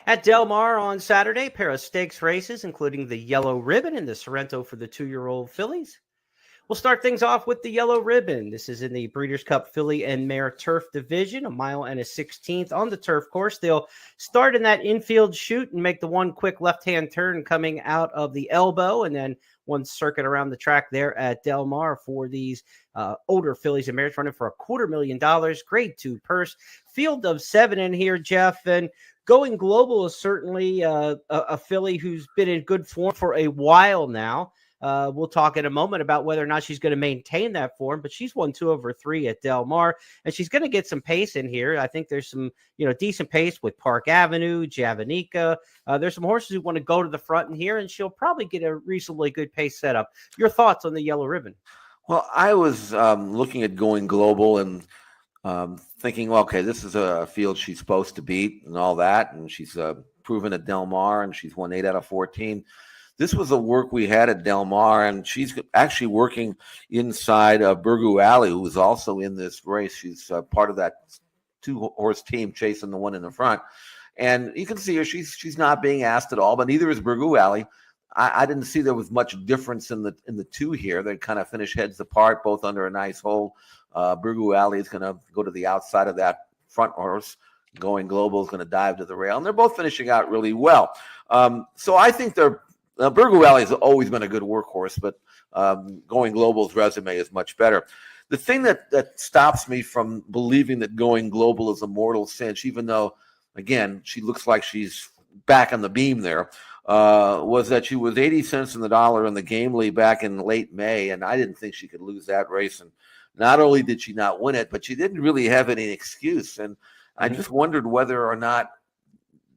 At Del Mar on Saturday, pair of stakes races, including the Yellow Ribbon and the Sorrento for the 2-year-old fillies. We'll start things off with the Yellow Ribbon. This is in the Breeders' Cup Filly and Mare Turf Division, a mile and a 16th on the turf course. They'll start in that infield chute and make the one quick left-hand turn coming out of the elbow, and then one circuit around the track there at Del Mar for these older fillies and mares, running for $250,000. Grade 2 purse. Field of 7 in here, Jeff, and Going Global is certainly a filly who's been in good form for a while now. We'll talk in a moment about whether or not she's going to maintain that form, but she's won 2/3 at Del Mar, and she's going to get some pace in here. I think there's some, decent pace with Park Avenue, Javanica. There's some horses who want to go to the front in here, and she'll probably get a reasonably good pace setup. Your thoughts on the Yellow Ribbon? Well, I was looking at Going Global and thinking, well, okay, this is a field she's supposed to beat and all that, and she's proven at Del Mar, and she's won 8 out of 14. This was the work we had at Del Mar, and she's actually working inside Burgoo Alley, who is also in this race. She's part of that 2-horse team chasing the one in the front. And you can see her. She's not being asked at all, but neither is Burgoo Alley. I didn't see there was much difference in the two here. They kind of finish heads apart, both under a nice hole. Burgoo Alley is going to go to the outside of that front horse. Going Global is going to dive to the rail, and they're both finishing out really well. So I think Burgoo Alley has always been a good workhorse, but Going Global's resume is much better. The thing that stops me from believing that Going Global is a mortal cinch, even though, again, she looks like she's back on the beam there, was that she was 80 cents in the dollar in the Gamely back in late May, and I didn't think she could lose that race. And not only did she not win it, but she didn't really have any excuse. And I just wondered whether or not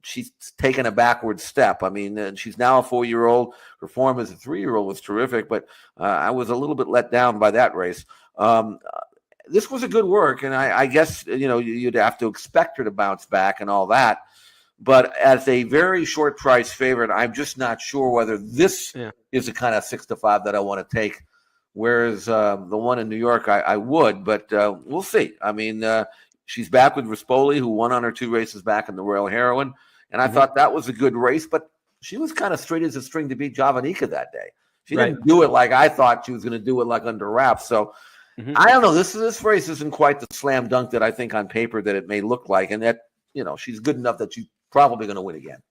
she's taken a backward step. I mean, she's now a 4-year-old. Her form as a 3-year-old was terrific, but I was a little bit let down by that race. This was a good work, and I guess, you'd have to expect her to bounce back and all that. But as a very short price favorite, I'm just not sure whether this is the kind of 6-5 that I want to take. Whereas the one in New York, I would, but we'll see. I mean, she's back with Rispoli, who won on her 2 races back in the Royal Heroine. And I thought that was a good race, but she was kind of straight as a string to beat Javanica that day. She didn't do it like I thought she was going to do it, like under wraps. So I don't know. This race isn't quite the slam dunk that I think on paper that it may look like. And that, she's good enough that she's probably going to win again.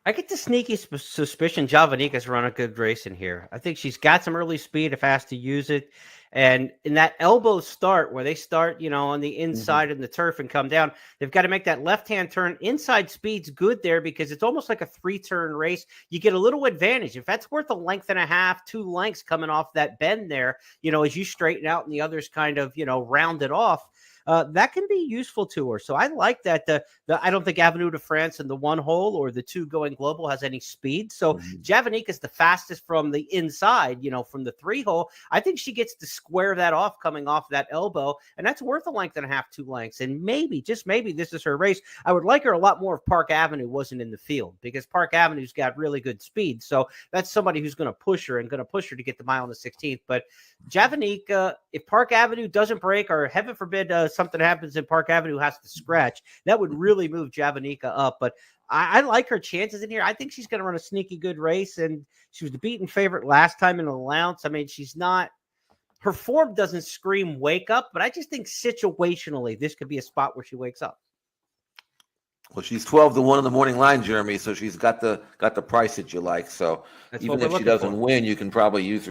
I get the sneaky suspicion Javanica's run a good race in here. I think she's got some early speed if asked to use it. And in that elbow start where they start, on the inside of the turf and come down, they've got to make that left-hand turn. Inside speed's good there because it's almost like a 3-turn race. You get a little advantage. If that's worth 1.5, 2 lengths coming off that bend there, as you straighten out and the others kind of, round it off. That can be useful to her. So I like that. I don't think Avenue de France and the 1 hole or the 2 Going Global has any speed. So Javanica is the fastest from the inside, from the 3 hole. I think she gets to square that off coming off that elbow, and that's worth 1.5, 2 lengths. And maybe, just maybe, this is her race. I would like her a lot more if Park Avenue wasn't in the field, because Park Avenue's got really good speed. So that's somebody who's going to push her to get the mile on the 16th. But Javanica, if Park Avenue doesn't break, or heaven forbid something happens and Park Avenue has to scratch, that would really move Javanica up. But I like her chances in here. I think she's going to run a sneaky good race, and she was the beaten favorite last time in an allowance. I mean, her form doesn't scream wake up, but I just think situationally this could be a spot where she wakes up. Well, she's 12-1 in the morning line, Jeremy, so she's got the price that you like. So even if she doesn't win, you can probably use her